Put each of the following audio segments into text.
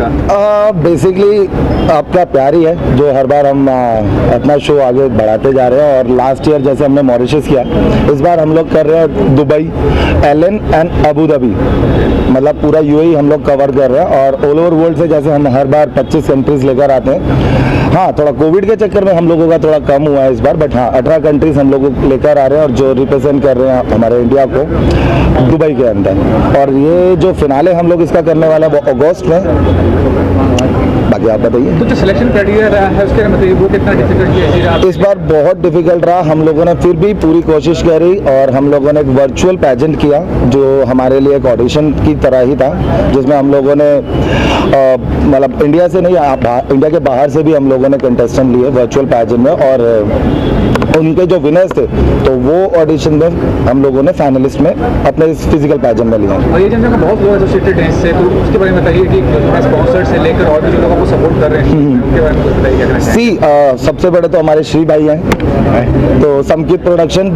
का? बेसिकली आपका प्यार ही है जो हर बार हम अपना शो आगे बढ़ाते जा रहे हैं। और लास्ट ईयर जैसे हमने मॉरिशस किया, इस बार हम लोग कर रहे हैं Dubai, Al Ain and Abu Dhabi, मतलब पूरा यूएई हम लोग कवर कर रहे हैं। और ऑल ओवर वर्ल्ड से जैसे हम हर बार 25 कंट्रीज लेकर आते हैं। हाँ, थोड़ा कोविड के चक्कर में हम लोगों का थोड़ा कम हुआ है इस बार, बट हाँ 18 कंट्रीज हम लोग लेकर आ रहे हैं और जो रिप्रेजेंट कर रहे हैं हमारे इंडिया को दुबई के अंदर। और ये जो फिनाले हम लोग इसका करने वाला है वो अगस्त में। बाकी आप बताइए। तो जो सिलेक्शन क्राइटेरिया रहा है उसके मतलब वो कितना डिफिकल्ट है? इस बार बहुत डिफिकल्ट रहा, हम लोगों ने फिर भी पूरी कोशिश करी और हम लोगों ने एक वर्चुअल पैजेंट किया जो हमारे लिए एक ऑडिशन की तरह ही था, जिसमें हम लोगों ने मतलब इंडिया से नहीं, इंडिया के बाहर से भी हम लोगों ने कंटेस्टेंट लिए वर्चुअल पैजेंट में। और उनके जो विनर्स थे तो वो ऑडिशन में हम लोगों ने फाइनलिस्ट में अपने इस फिजिकल पैजेंट में लिया। और ये जन का बहुत लोग एसोसिएटेड हैं इससे, तो उसके बारे में बताइए कि स्पॉन्सर से लेकर और भी जो लोगों को सपोर्ट कर रहे हैं उनके बारे में बताइए क्या कहना चाहिए? सबसे बड़े तो हमारे श्री भाई हैं, तो समकित प्रोडक्शन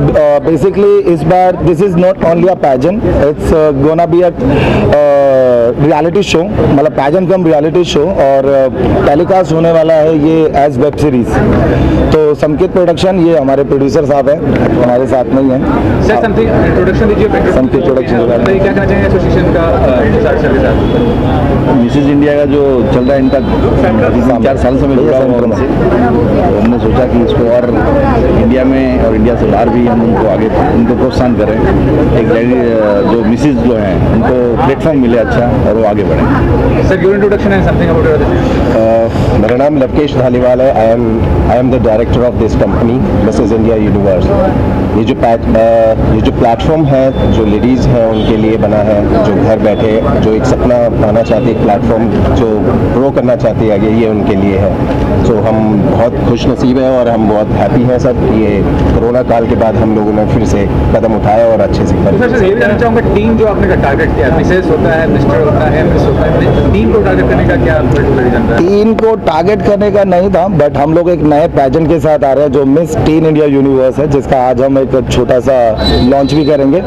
बेसिकली इस बार this is not only a pageant, it's gonna be a reality show, मतलब पैजेंट कम रियलिटी शो, और टेलीकास्ट होने वाला है ये एज वेब सीरीज। तो समकित प्रोडक्शन, ये हमारे प्रोड्यूसर साहब हैं, हमारे साथ में ही हैं। सर समथिंग इंट्रोडक्शन दीजिए समकित प्रोडक्शन के बारे में। क्या कहना चाहेंगे एसोसिएशन का सर के साथ? मिसेज इंडिया का जो चल रहा है इनका 3-4 साल से मैं जुड़ा हूँ उनसे, तो हमने सोचा कि इसको और इंडिया में और इंडिया से बाहर भी हम उनको आगे उनको प्रोत्साहन करें, एक जो मिसेज जो हैं उनको प्लेटफॉर्म मिले अच्छा और वो आगे बढ़ें। सर योर इंट्रोडक्शन है समथिंग अबाउट मेरा नाम लवकेश धालीवाल है। I am the director of this company Mrs India Universe. ये जो प्लेटफॉर्म है जो लेडीज़ हैं उनके लिए बना है, जो घर बैठे जो एक सपना पाना चाहती है, प्लेटफॉर्म जो ग्रो करना चाहती है आगे, ये उनके लिए है। तो हम बहुत खुश नसीब हैं और हम बहुत हैप्पी हैं सब। ये कोरोना काल के बाद हम लोगों ने फिर से कदम उठाया और अच्छे से सर ये भी जानना चाहूँगा टीम जो आपने टारगेट किया, मिसेस होता है, मिस्टर होता है, मिस होता है, टीम को टारगेट करने का क्या रीजन था? टीम को टारगेट करने का नहीं था, बट हम लोग एक नए पैजेंट के साथ आ रहे हैं जो मिस टीन इंडिया यूनिवर्स है, जिसका आज हम एक छोटा सा लॉन्च भी करेंगे।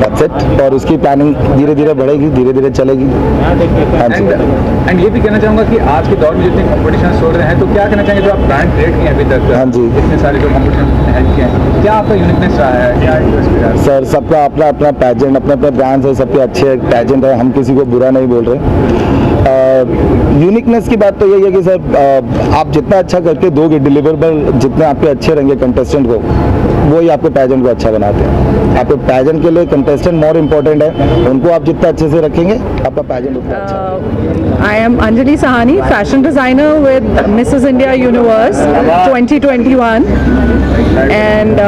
That's it। और उसकी प्लानिंग धीरे धीरे बढ़ेगी, धीरे धीरे चलेगी। एंड ये भी कहना चाहूँगा कि आज के दौर में जितने कॉम्पिटिशन हो रहे हैं, तो क्या कहना चाहेंगे जो आप ब्रांड क्रिएट किए अभी तक? हाँ जी, इतने सारे जो कॉम्पिटिशन हेल्प किए हैं, क्या आपका यूनिकनेस रहा है? क्या सर सबका अपना अपना पैजेंट, अपने अपने ब्रांड्स है, सबके अच्छे पैजेंट है, हम किसी को बुरा नहीं बोल रहे। यूनिकनेस की बात तो यही है कि सर आप जितना अच्छा करके दोगे, डिलीवरेबल जितने आपके अच्छे रहेंगे कंटेस्टेंट को, वही आपके पैजेंट को अच्छा बनाते हैं। आपके पैजेंट के लिए कंटेस्टेंट मोर इम्पोर्टेंट है, उनको आप जितना अच्छे से रखेंगे आपका पैजेंट उतना अच्छा। I am Anjali Sahani, fashion designer with Mrs. India Universe 2021, and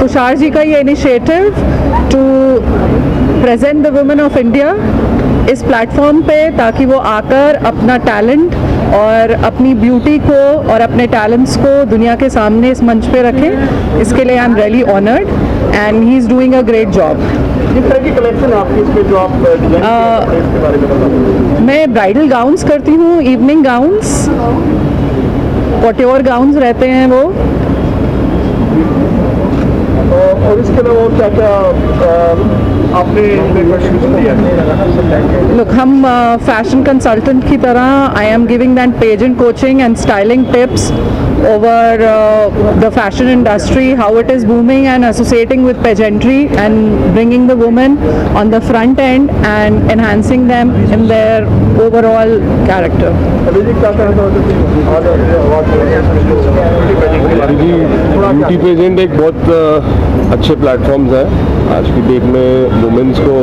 Tushar ji का ये initiative to present the women of India इस प्लेटफॉर्म पे, ताकि वो आकर अपना टैलेंट और अपनी ब्यूटी को और अपने टैलेंट्स को दुनिया के सामने इस मंच पे रखें। इसके लिए I am really honoured and he is doing a great job. किस तरह की कलेक्शन आपकी इसमें जो आप इसके बारे में बताओ? मैं ब्राइडल गाउन्स करती हूँ, इवनिंग गाउन्स, कॉटेवर गाउन्स रहते हैं वो। और इसके अलावा और क्या क्या आपने लुक, हम फैशन कंसल्टेंट की तरह I am giving that pageant coaching and styling tips over the fashion industry, how it is booming, and associating with pageantry and bringing the women on the front end and enhancing them in their overall character. Beauty pageant एक बहुत अच्छे platforms हैं आज की date में। Women's को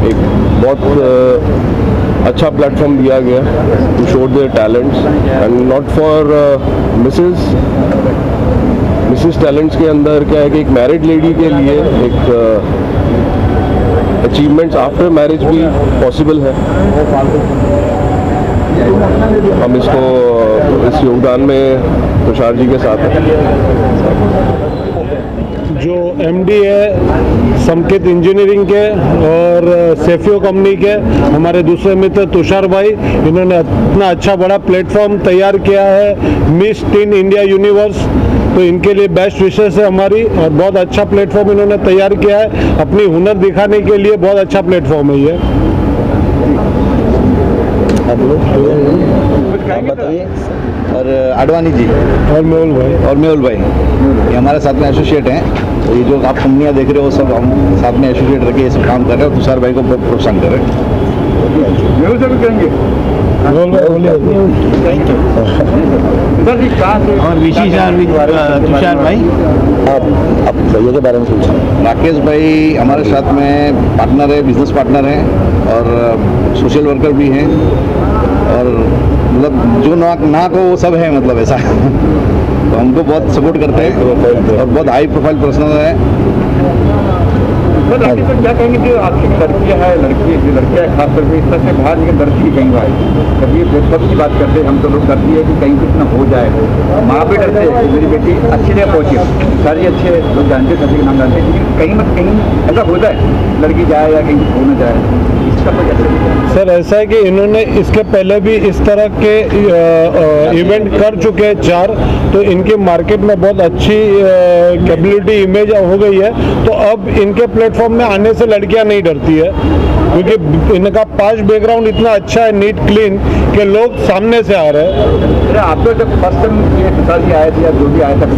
एक बहुत अच्छा प्लेटफॉर्म दिया गया to show their talents, and not for Mrs talents के अंदर क्या है कि एक मैरिड लेडी के लिए एक अचीवमेंट्स आफ्टर मैरिज भी पॉसिबल है। हम इसको इस योगदान में तुषार जी के साथ हैं। जो एमडी है समकित इंजीनियरिंग के और सेफियो कंपनी के हमारे दूसरे मित्र तुषार भाई, इन्होंने इतना अच्छा बड़ा प्लेटफॉर्म तैयार किया है मिस टीन इंडिया यूनिवर्स, तो इनके लिए बेस्ट विशेष है हमारी। और बहुत अच्छा प्लेटफॉर्म इन्होंने तैयार किया है, अपनी हुनर दिखाने के लिए बहुत अच्छा प्लेटफॉर्म है ये। आप लोग आप बताइए। और आडवाणी जी और मेहुल भाई। और मेहुल भाई ये हमारे साथ में एसोसिएट हैं। तो ये जो आप कंपनियां देख रहे हो सब हम साथ में एसोसिएट रख के ये सब काम कर रहे हैं और तुषार भाई को बहुत प्रोत्साहन कर रहे हैं। मेहुल से भी करेंगे। मेहुल भाई बोलिए। और तुषार भाई आप भैया के बारे में पूछें। राकेश भाई हमारे साथ में पार्टनर है, बिजनेस पार्टनर हैं और सोशल वर्कर भी हैं और मतलब जो ना को वो सब है मतलब ऐसा तो हमको बहुत सपोर्ट करते हैं और बहुत हाई प्रोफाइल पर्सनल है। सर राकेश सर क्या कहेंगे जो आपकी लड़कियां है लड़कियां खास करके इस तरह से बाहर निकल डरती कहीं बार कभी ब्रेकअप की बात करते हैं हम तो लोग करती है कि कहीं कुछ ना हो जाए माँ भी डरते हैं कि मेरी बेटी अच्छी जगह पहुँचे सारे अच्छे लोग जानते सभी के नाम जानते हैं लेकिन कहीं मत कहीं ऐसा हो जाए लड़की जाए या कहीं हो न जाए इसका कोई ऐसा सर ऐसा है कि इन्होंने इसके पहले भी इस तरह के इवेंट कर चुके हैं 4, तो इनकी मार्केट में बहुत अच्छी कैपेबिलिटी इमेज हो गई है। तो अब इनके प्लेटफॉर्म में आने से लड़कियां नहीं डरती है क्योंकि इनका पास्ट बैकग्राउंड इतना अच्छा है, नीट क्लीन, कि लोग सामने से आ रहे हैं। आपको जब फर्स्ट टाइम ये पिताजी आए थे या जो भी आया था तो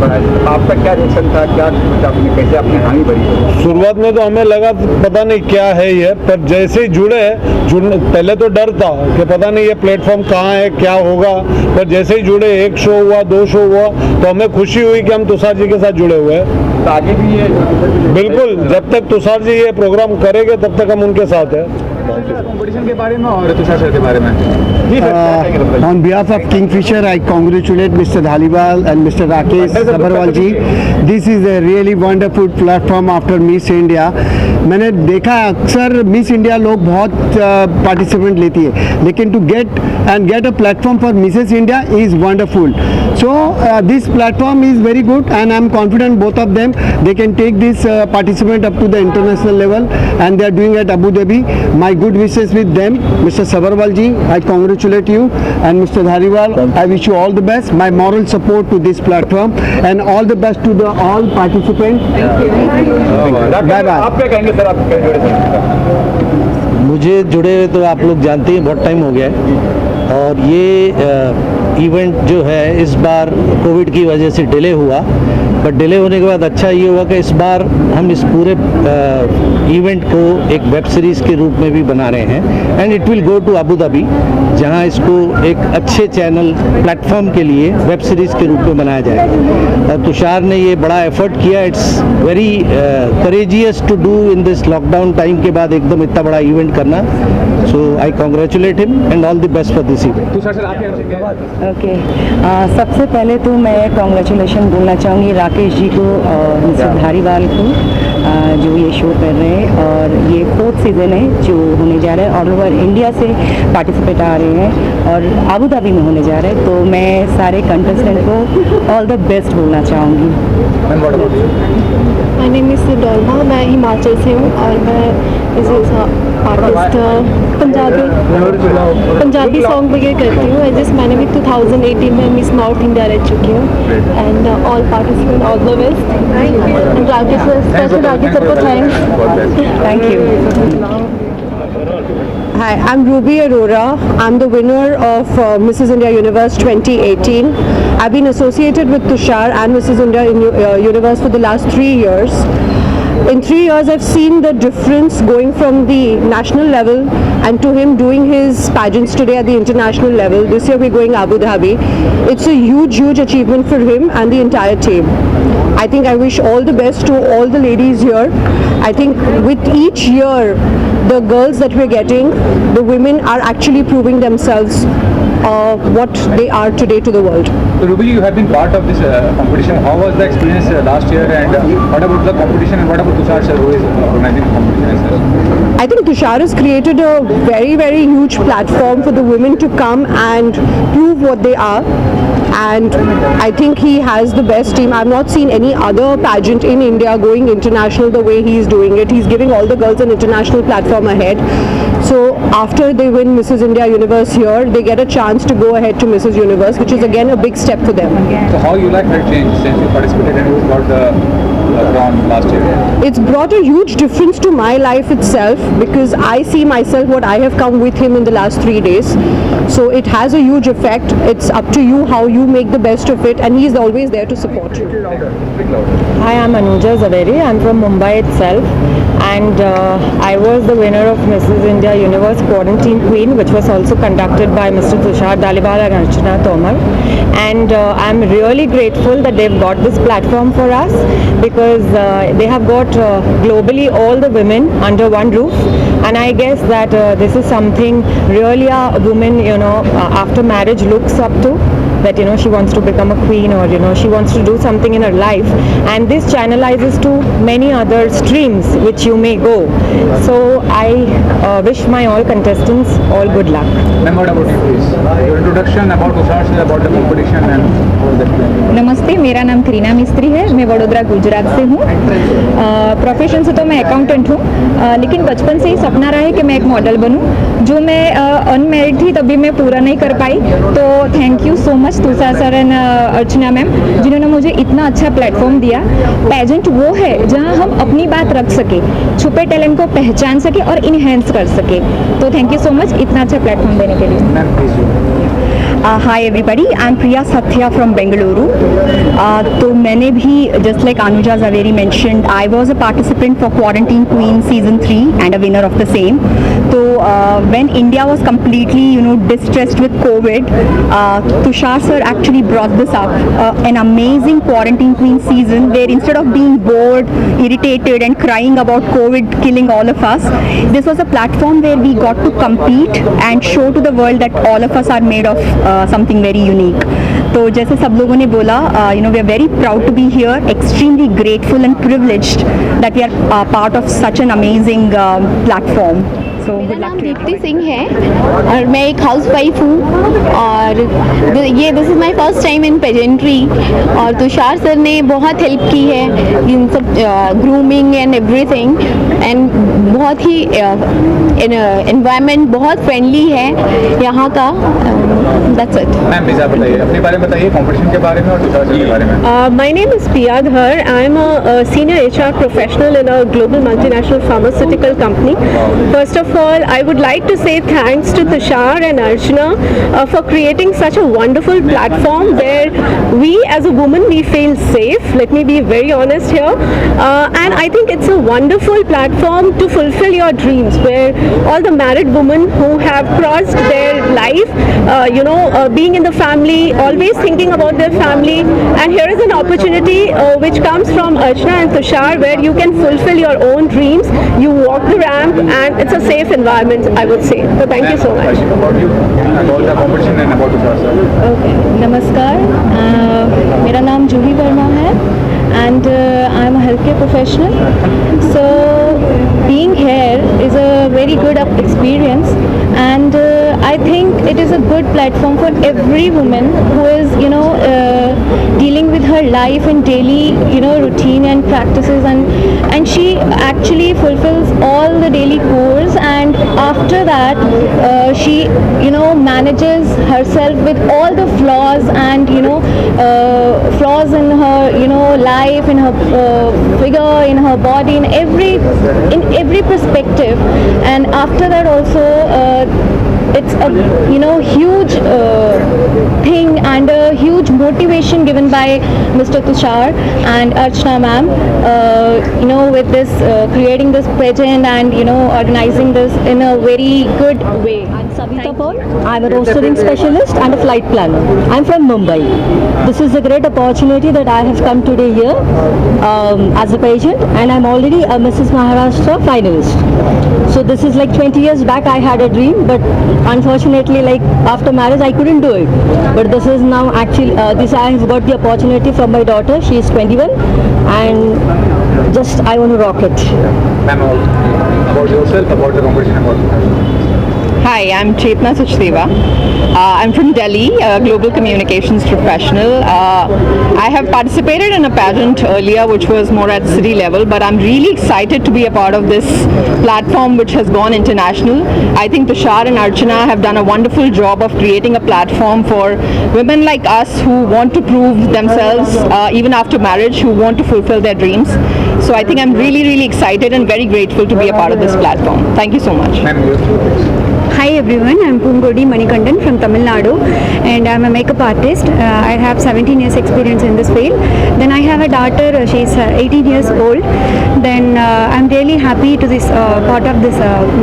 आपका क्या रिएक्शन था, क्या आपने कैसे अपनी हानि भरी? शुरुआत में तो हमें लगा पता नहीं क्या है ये, पर जैसे ही जुड़े पहले तो डर था कि पता नहीं ये प्लेटफॉर्म कहाँ है क्या होगा, पर जैसे ही जुड़े 1 शो हुआ 2 शो हुआ तो हमें खुशी हुई कि हम तुषार जी के साथ जुड़े हुए हैं। तो आगे भी ये बिल्कुल, जब तक तुषार जी ये प्रोग्राम करेंगे तब तक हम उनके साथ हैं। कंपटीशन के बारे में और तुषार सर के बारे में जी sir. On behalf of Kingfisher, I congratulate Mr. Dhaliwal and Mr. Rakesh Sabharwal ji. This is a really wonderful platform after Miss India. मैंने देखा अक्सर मिस इंडिया लोग बहुत पार्टिसिपेंट लेती है, लेकिन to get a platform for Mrs India is wonderful. So this platform is very good and I am confident both of them they can take this participant up to the international level and they are doing at Abu Dhabi. My good wishes with them. Mr. Sabharwal ji, I congratulate you, and Mr. Dhaliwal, I wish you all the best. My moral support to this platform and all the best to the all participants. Bye bye. आप क्या कहेंगे sir, आप क्या जुड़े थे? मुझे जुड़े हुए तो आप लोग जानते हैं बहुत टाइम हो गया है और ये इवेंट जो है इस बार कोविड की वजह से डिले हुआ, बट डिले होने के बाद अच्छा ये हुआ कि इस बार हम इस पूरे इवेंट को एक वेब सीरीज़ के रूप में भी बना रहे हैं and it will go to Abu Dhabi, जहां इसको एक अच्छे चैनल प्लेटफॉर्म के लिए वेब सीरीज़ के रूप में बनाया जाएगा। और तुषार ने ये बड़ा एफर्ट किया, it's very courageous to do in this lockdown time के बाद एकदम इतना बड़ा इवेंट करना। So I congratulate him and all the best for this event. Tushar sir आप क्या ओके, सबसे पहले तो मैं कॉन्ग्रेचुलेशन बोलना चाहूँगी राकेश जी को और मिस्टर धारीवाल को जो ये शो कर रहे हैं, और ये 4th सीज़न है जो होने जा रहा है। ऑल ओवर इंडिया से पार्टिसिपेट आ रहे हैं और आबू धाबी में होने जा रहे हैं, तो मैं सारे कंटेस्टेंट को ऑल द बेस्ट बोलना चाहूँगी। माय नेम इज़ डोरमा, मैं हिमाचल से हूँ और मैं आर्टिस्ट पंजाबी सॉन्ग वगैरह करती हूँ। मैंने भी 2018 में मिस नॉर्थ इंडिया रह चुकी हूँ and all participant all the best and Rakesh sir, special Rakesh sir को thank you. Hi, I'm Ruby Arora. I'm the winner of Mrs. India Universe 2018. I've been associated with Tushar and Mrs. India Universe for the last 3 years. In 3 years, I've seen the difference going from the national level and to him doing his pageants today at the international level. This year we're going Abu Dhabi. It's a huge, huge achievement for him and the entire team. I think I wish all the best to all the ladies here. I think with each year, the girls that we're getting, the women are actually proving themselves what they are today to the world. So Ruby, you have been part of this competition. How was the experience last year, and what about the competition, and what about Tushar sir, who is organizing the competition as well? I think Tushar has created a very, very huge platform for the women to come and prove what they are. And I think he has the best team. I've not seen any other pageant in India going international the way he's doing it. He's giving all the girls an international platform ahead. So after they win Mrs. India Universe here, they get a chance to go ahead to Mrs. Universe, which is again a big step for them. So how you like that change since you participated and you got the won last year? It's brought a huge difference to my life itself because I see myself what I have come with him in the last 3 days. So it has a huge effect. It's up to you how you make the best of it, and he is always there to support you. Hi, I'm Anuja Zaveri. I'm from Mumbai itself, and I was the winner of Mrs. India Universe Quarantine Queen, which was also conducted by Mr. Tushar Dhaliwal and Archana Tomar. And I'm really grateful that they've got this platform for us because they have got globally all the women under one roof. And I guess that this is something really a woman, after marriage looks up to. That she wants to become a queen, or she wants to do something in her life, and this channelizes to many other streams which you may go. So I wish my all contestants all good luck. Ma'am, what about you, please? Your introduction about Tushar, about the competition and all that. नमस्ते, मेरा नाम करीना मिस्त्री है, मैं वडोदरा गुजरात से हूँ। Profession से तो मैं अकाउंटेंट हूँ, लेकिन बचपन से ही सपना रहा है कि मैं एक मॉडल बनूँ, जो मैं अनमेरिड थी तभी मैं पूरा नहीं कर पाई। तो thank you so much Tushar sir and Archana ma'am, जिन्होंने मुझे इतना अच्छा प्लेटफॉर्म दिया। पेजेंट वो है जहाँ हम अपनी बात रख सके, छुपे टैलेंट को पहचान सके और इनहेंस कर सके। तो थैंक यू सो मच इतना अच्छा प्लेटफॉर्म देने के लिए। Hi everybody, I'm Priya Sathya from Bengaluru. तो मैंने भी just like Anuja Zaveri mentioned, I was a participant for Quarantine Queen season 3 and a winner of the same. So when India was completely distressed with COVID, Tushar sir actually brought this up, an amazing Quarantine Queen season where instead of being bored, irritated and crying about COVID killing all of us, this was a platform where we got to compete and show to the world that all of us are made of something very unique. तो जैसे सब लोगों ने बोला, we are very proud to be here, extremely grateful and privileged that we are part of such an amazing platform. मेरा नाम दीप्ति सिंह है और मैं एक हाउस वाइफ हूँ और ये this is my first time in pageantry. और तुषार सर ने बहुत हेल्प की है इन सब ग्रूमिंग एंड एवरीथिंग, एंड बहुत ही एनवायरनमेंट बहुत फ्रेंडली है यहाँ का। That's it. मैम प्लीज आप बताइए, अपने बारे में बताइए, कंपटीशन के बारे में और तुषार सर के बारे में। My name is Priya Dhar. I am a senior HR professional in a global multinational pharmaceutical company. First of all, I would like to say thanks to Tushar and Archana for creating such a wonderful platform where we as a woman we feel safe. Let me be very honest here, and I think it's a wonderful platform to fulfill your dreams, where all the married women who have crossed their life, being in the family, always thinking about their family, and here is an opportunity which comes from Archana and Tushar where you can fulfill your own dreams. You walk the ramp and it's a safe environment, I would say. So thank you so much. About you, about the competition and about Tushar sir. Okay. नमस्कार, मेरा नाम जूही वर्मा है and I am a healthcare professional. So being here is a very good experience, and I think it is a good platform for every woman who is dealing with her life and daily routine and practices, and she actually fulfills all the daily chores, and after that she manages herself with all the flaws and flaws in her life, in her figure, in her body, in every perspective, and after that also it's a huge thing and a huge motivation given by Mr. Tushar and Archana ma'am, with this creating this pageant and organizing this in a very good way. I'm Savita Paul. I'm a rostering specialist and a flight planner. I'm from Mumbai. This is a great opportunity that I have come today here as a pageant, and I'm already a Mrs. Maharashtra finalist. So this is like 20 years back I had a dream, but unfortunately after marriage I couldn't do it. But this is now actually, this I have got the opportunity from my daughter. She is 21 and I want to rock it. Ma'am, about yourself, about the competition, about Hi, I'm Chetna Sachdeva. I'm from Delhi, a global communications professional. I have participated in a pageant earlier which was more at city level, but I'm really excited to be a part of this platform which has gone international. I think Tushar and Archana have done a wonderful job of creating a platform for women like us who want to prove themselves even after marriage, who want to fulfill their dreams. So I think I'm really excited and very grateful to be a part of this platform. Thank you so much. Hi everyone, I'm Pungodi Manikandan from Tamil Nadu and I'm a makeup artist. I have 17 years experience in this field. Then I have a daughter, she's 18 years old. Then I'm really happy to this part of this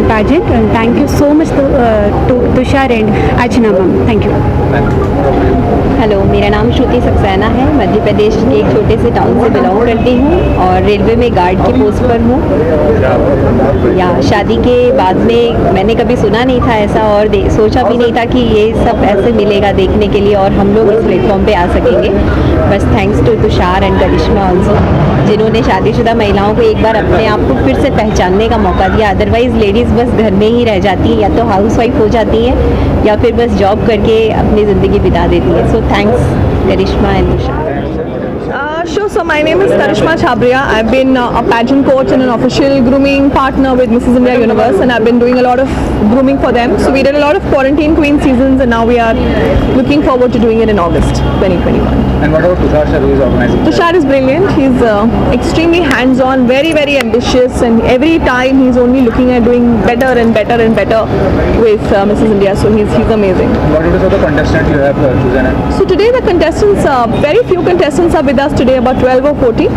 pageant and thank you so much to Tushar and Archana ma'am. Thank you. Hello, मेरा नाम श्रुति सक्सेना है। मध्य प्रदेश के एक छोटे से town से belong करती हूँ और रेलवे में गार्ड की पोस्ट पर हूँ। या शादी के बाद में मैंने कभी सुना नहीं था ऐसा और सोचा भी नहीं था कि ये सब ऐसे मिलेगा देखने के लिए और हम लोग इस प्लेटफॉर्म पे आ सकेंगे। बस thanks to Tushar and Karishma also, जिन्होंने शादीशुदा महिलाओं को एक बार अपने आप को फिर से पहचानने का मौका दिया। अदरवाइज़ लेडीज़ बस घर में ही रह जाती हैं, या तो हाउसवाइफ हो जाती हैं या फिर बस जॉब करके अपनी ज़िंदगी बिता देती है। So thanks Karishma and Tushar. Sure, so my name is Karishma Chhabria. I've been a pageant coach and an official grooming partner with Mrs. India Universe and I've been doing a lot of grooming for them. So we did a lot of quarantine queen seasons and now we are looking forward to doing it in August 2021. And what about Tushar sir, who is organizing? Tushar is brilliant. He's extremely hands-on, very ambitious and every time he's only looking at doing better and better and better with Mrs. India. So he's amazing. What are the contestants you have chosen? So today the contestants, very few contestants are with us today, about 12 or 14.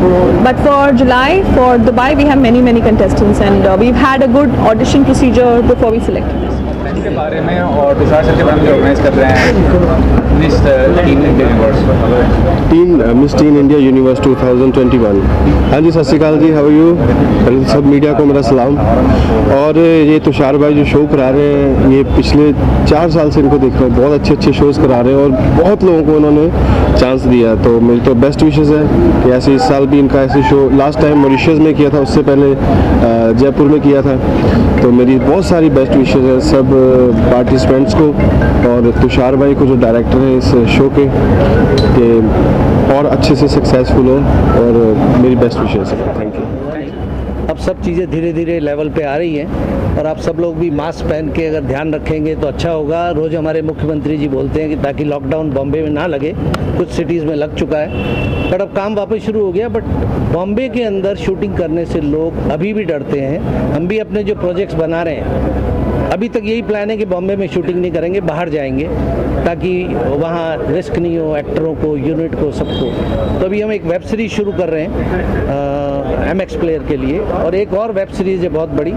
But for July, for Dubai, we have many contestants and we've had a good audition procedure before we selected this. के बारे में और Tushar sir के बारे में organise कर रहे हैं miss tin India universe miss tin India universe 2021। हाँ जी, सत श्री अकाल जी, हाउ आर यू? पहले सब मीडिया को मेरा सलाम। और ये तुषार भाई जो शो करा रहे हैं, ये पिछले 4 साल से इनको देख रहे हैं, बहुत अच्छे शोज़ करा रहे हैं और बहुत लोगों को उन्होंने चांस दिया। तो मेरी तो बेस्ट विशेज़ है कि ऐसे इस साल भी इनका ऐसे शो लास्ट टाइम मॉरिशस में किया था, उससे पहले जयपुर में किया था। तो मेरी बहुत सारी बेस्ट विशेज़ है सब पार्टिसिपेंट्स को और तुषार भाई को जो डायरेक्टर है इस शो के और अच्छे से सक्सेसफुल हो और मेरी बेस्ट विशेज़ है। Thank you. अब सब चीज़ें धीरे धीरे लेवल पे आ रही हैं और आप सब लोग भी मास्क पहन के अगर ध्यान रखेंगे तो अच्छा होगा। रोज़ हमारे मुख्यमंत्री जी बोलते हैं कि ताकि लॉकडाउन बॉम्बे में ना लगे, कुछ सिटीज़ में लग चुका है बट अब काम वापस शुरू हो गया। बट बॉम्बे के अंदर शूटिंग करने से लोग अभी भी डरते हैं। हम भी अपने जो प्रोजेक्ट्स बना रहे हैं, अभी तक यही प्लान है कि बॉम्बे में शूटिंग नहीं करेंगे, बाहर जाएंगे ताकि वहाँ रिस्क नहीं हो एक्टरों को, यूनिट को, सबको। तो अभी हम एक वेब सीरीज़ शुरू कर रहे हैं MX प्लेयर के लिए और एक और वेब सीरीज़ है बहुत बड़ी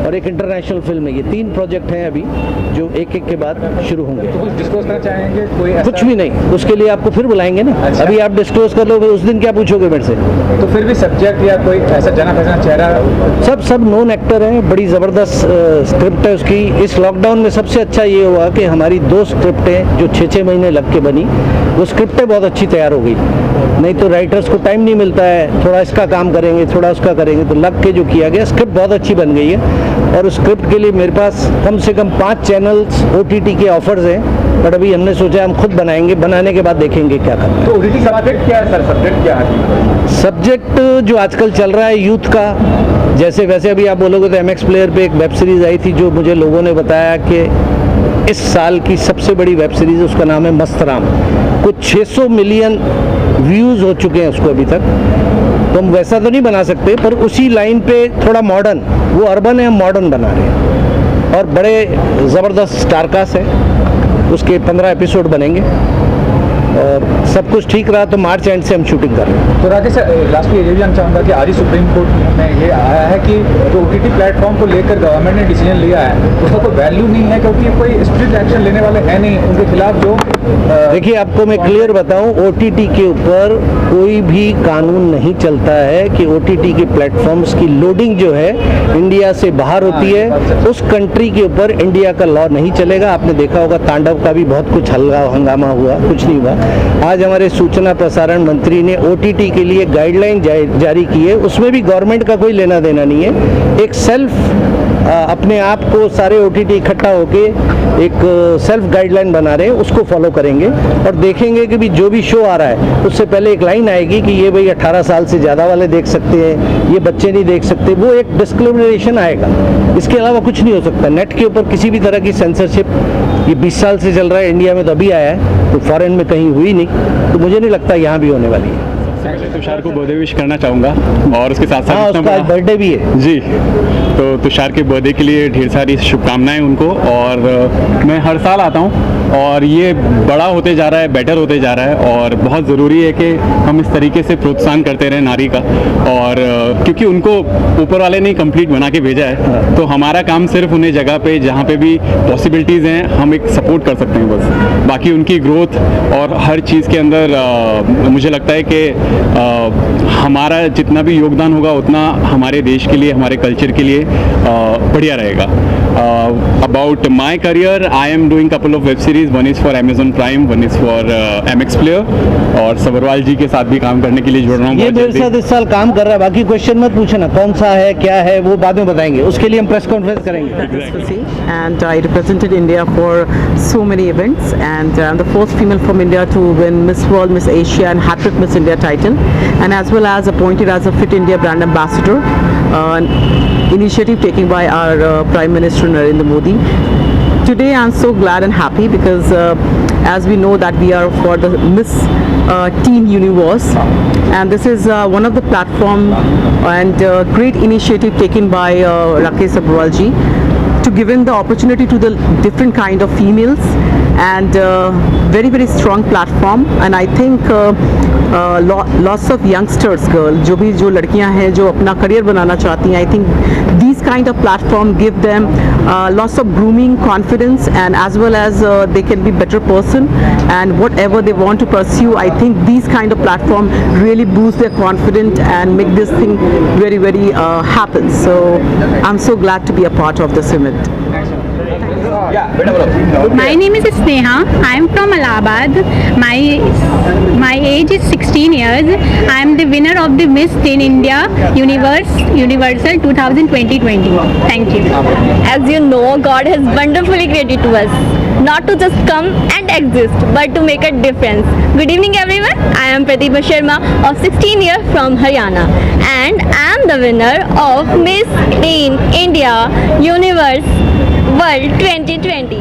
और एक इंटरनेशनल फिल्म है। ये 3 प्रोजेक्ट हैं अभी जो एक के बाद शुरू होंगे। तो कुछ डिस्कस करना चाहेंगे? कोई कुछ भी नहीं, उसके लिए आपको फिर बुलाएंगे ना। अच्छा। अभी आप डिस्क्लोज कर लोगे, उस दिन क्या पूछोगे मेरे से? तो फिर भी सब्जेक्ट या कोई ऐसा जाना पहचाना चेहरा? सब नोन एक्टर हैं, बड़ी ज़बरदस्त स्क्रिप्ट है उसकी। इस लॉकडाउन में सबसे अच्छा ये हुआ कि हमारी 2 स्क्रिप्टें जो 6 महीने लग के बनी, वो स्क्रिप्टें बहुत अच्छी तैयार हो गई। नहीं तो राइटर्स को टाइम नहीं मिलता है, थोड़ा इसका काम करेंगे, थोड़ा उसका करेंगे, तो लग के जो किया गया स्क्रिप्ट बहुत अच्छी बन गई है। और उस स्क्रिप्ट के लिए मेरे पास कम से कम 5 चैनल्स OTT के ऑफर्स हैं, बट अभी हमने सोचा हम खुद बनाएंगे, बनाने के बाद देखेंगे क्या करना है। तो OTT सब्जेक्ट क्या है सर? सब्जेक्ट क्या है? सब्जेक्ट जो आजकल चल रहा है यूथ का, जैसे वैसे अभी आप बोलोगे तो MX प्लेयर पे एक वेब सीरीज़ आई थी जो मुझे लोगों ने बताया कि इस साल की सबसे बड़ी वेब सीरीज़, उसका नाम है मस्त राम। कुछ 600 मिलियन व्यूज़ हो चुके हैं उसको अभी तक। तो हम वैसा तो नहीं बना सकते, पर उसी लाइन पे थोड़ा मॉडर्न, वो अर्बन है, हम मॉडर्न बना रहे हैं और बड़े ज़बरदस्त स्टारकास्ट है। उसके 15 एपिसोड बनेंगे और सब कुछ ठीक रहा तो मार्च एंड से हम शूटिंग कर रहे हैं। तो राकेश सर, लास्ट में ये भी जानना चाहूँगा कि आज ही सुप्रीम कोर्ट में ये आया है कि जो OTT प्लेटफॉर्म को लेकर गवर्नमेंट ने डिसीजन लिया है उसका कोई वैल्यू नहीं है, क्योंकि कोई स्ट्रिक्ट एक्शन लेने वाले हैं नहीं उनके खिलाफ। जो देखिए, आपको मैं क्लियर बताऊं, OTT के ऊपर कोई भी कानून नहीं चलता है कि OTT के प्लेटफॉर्म्स की लोडिंग जो है इंडिया से बाहर होती है, उस कंट्री के ऊपर इंडिया का लॉ नहीं चलेगा। आपने देखा होगा तांडव का भी बहुत कुछ हंगामा हुआ, कुछ नहीं हुआ। आज हमारे सूचना प्रसारण मंत्री ने OTT के लिए गाइडलाइन जारी की है, उसमें भी गवर्नमेंट का कोई लेना देना नहीं है। एक सेल्फ अपने आप को सारे OTT इकट्ठा होके एक सेल्फ गाइडलाइन बना रहे हैं, उसको फॉलो करेंगे और देखेंगे कि भी जो भी शो आ रहा है उससे पहले एक लाइन आएगी कि ये भाई 18 साल से ज़्यादा वाले देख सकते हैं, ये बच्चे नहीं देख सकते, वो एक डिस्क्रिमिनेशन आएगा। इसके अलावा कुछ नहीं हो सकता। नेट के ऊपर किसी भी तरह की सेंसरशिप ये 20 साल से चल रहा है, इंडिया में तो अभी आया है, तो फॉरेन में कहीं हुई नहीं, तो मुझे नहीं लगता यहाँ भी होने वाली है। तुषार को बर्थडे विश करना चाहूँगा और उसके साथ हाँ, साथ उसका आज बर्थडे भी है जी, तो तुषार के बर्थडे के लिए ढेर सारी शुभकामनाएं उनको। और मैं हर साल आता हूँ और ये बड़ा होते जा रहा है, बेटर होते जा रहा है और बहुत ज़रूरी है कि हम इस तरीके से प्रोत्साहन करते रहें नारी का। और क्योंकि उनको ऊपर वाले ने कंप्लीट बना के भेजा है, तो हमारा काम सिर्फ उन्हें जगह पे जहाँ पे भी पॉसिबिलिटीज़ हैं हम एक सपोर्ट कर सकते हैं बस। बाकी उनकी ग्रोथ और हर चीज़ के अंदर मुझे लगता है कि हमारा जितना भी योगदान होगा उतना हमारे देश के लिए, हमारे कल्चर के लिए बढ़िया रहेगा। About my career, I am doing couple of web series. One is for Amazon Prime, one is for MX Player. और सबरवाल जी के साथ भी काम करने के लिए जुड़ रहा हूँ। ये मेरे साथ इस साल काम कर रहा है। बाकी क्वेश्चन मत पूछना कौन सा है क्या है, वो बाद में बताएंगे, उसके लिए हम प्रेस कॉन्फ्रेंस करेंगे। And I represented India for so many events, and I'm the first female from India to win Miss World, Miss Asia and hat-trick Miss India title, and as well as appointed as a Fit India brand ambassador, initiative taken by our Prime Minister Narendra Modi. Today I'm so glad and happy because as we know that we are for the Miss Teen Universe, and this is one of the platform and great initiative taken by Rakesh Sabharwal ji to given the opportunity to the different kind of females, and very strong platform. And I think lots of youngsters girl जो लड़कियां हैं जो अपना career बनाना चाहती हैं, I think these kind of platform give them lots of grooming, confidence, and as well as they can be better person, and whatever they want to pursue, I think these kind of platform really boost their confidence and make this thing very happen. So I'm so glad to be a part of this event. My name is Sneha. I am from Allahabad. My age is 16 years. I am the winner of the Miss Teen India Universal 2020. Thank you. As you know, God has wonderfully created to us, not to just come and exist, but to make a difference. Good evening, everyone. I am Pratibha Sharma of 16 years from Haryana, and I am the winner of Miss Teen India Universe world 2020।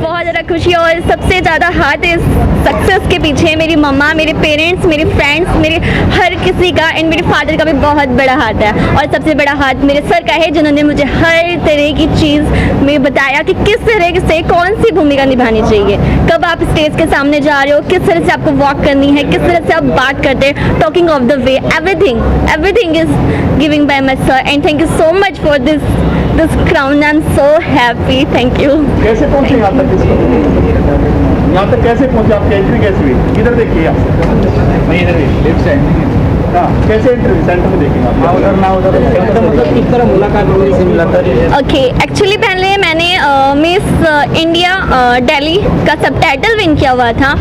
बहुत ज़्यादा खुशी है और सबसे ज़्यादा हाथ इस success के पीछे मेरी मम्मा, मेरे पेरेंट्स, मेरे फ्रेंड्स, मेरे हर किसी का, एंड मेरे फादर का भी बहुत बड़ा हाथ है। और सबसे बड़ा हाथ मेरे सर का है जिन्होंने मुझे हर तरह की चीज़ में बताया कि किस तरह से कौन सी भूमिका निभानी चाहिए, कब आप स्टेज के सामने जा रहे हो, किस तरह से आपको वॉक करनी है, किस तरह से आप बात करते हैं, talking of the way, everything is giving by my sir, and thank you so much for this crown. I am so happy, thank you. कैसे पहुंचे यहाँ तक? यहाँ तक कैसे पहुंचे? आपकी एंट्री कैसे हुई? इधर देखिए आप, इधर लेफ्ट साइड। हाँ, कैसे एंट्री सेंटर में देखेंगे आप? मतलब किस तरह मुलाकात हुई? ओके, एक्चुअली पहले मैंने मिस इंडिया दिल्ली का सबटाइटल विन किया हुआ था,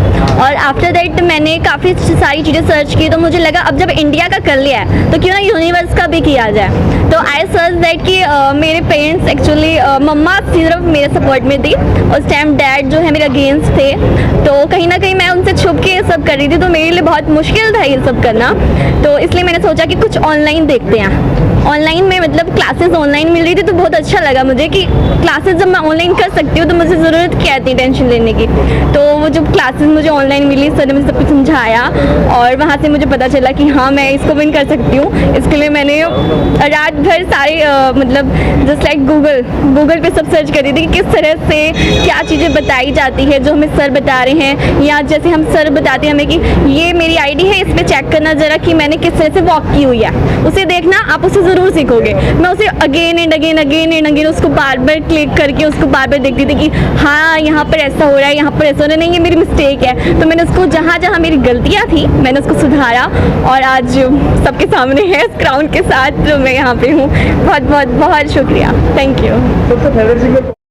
और आफ्टर दैट मैंने काफ़ी सारी चीज़ें सर्च की, तो मुझे लगा अब जब इंडिया का कर लिया है तो क्यों ना यूनिवर्स का भी किया जाए। तो आई सर्च दैट कि मेरे पेरेंट्स एक्चुअली मम्मा सिर्फ मेरे सपोर्ट में थी, उस टाइम डैड जो है मेरे अगेंस्ट थे, तो कहीं ना कहीं मैं उनसे छुप के ये सब कर रही थी, तो मेरे लिए बहुत मुश्किल था ये सब करना। तो इसलिए मैंने सोचा कि कुछ ऑनलाइन देखते हैं। ऑनलाइन में मतलब क्लासेस ऑनलाइन मिल रही थी, तो बहुत अच्छा लगा मुझे कि क्लासेस जब मैं ऑनलाइन कर सकती हूँ तो मुझे ज़रूरत क्या थी टेंशन लेने की। तो वो जब क्लासेस मुझे ऑनलाइन मिली, सर ने मुझे सब कुछ समझाया और वहाँ से मुझे पता चला कि हाँ मैं इसको विन कर सकती हूँ। इसके लिए मैंने रात भर सारे मतलब जस्ट लाइक गूगल पे सब सर्च कर रही थी कि किस तरह से क्या चीज़ें बताई जाती है जो हमें सर बता रहे हैं, या जैसे हम सर बताते हैं हमें कि ये मेरी आईडी है, इस पर चेक करना ज़रा कि मैंने किस तरह से वॉक की हुई है, उसे देखना, आप उसे ज़रूर सीखोगे। मैं उसे अगेन एंड अगेन उसको बार बार क्लिक करके उसको बार बार देखती थी कि हाँ यहाँ पर ऐसा हो रहा है, यहाँ पर ऐसा हो रहा है, नहीं ये मेरी मिस्टेक है। तो मैंने उसको जहाँ जहाँ मेरी गलतियाँ थी मैंने उसको सुधारा, और आज सबके सामने है इस क्राउन के साथ जो मैं यहाँ पे हूँ। बहुत बहुत बहुत शुक्रिया, थैंक यू। सबसे फेवरेट सिंगर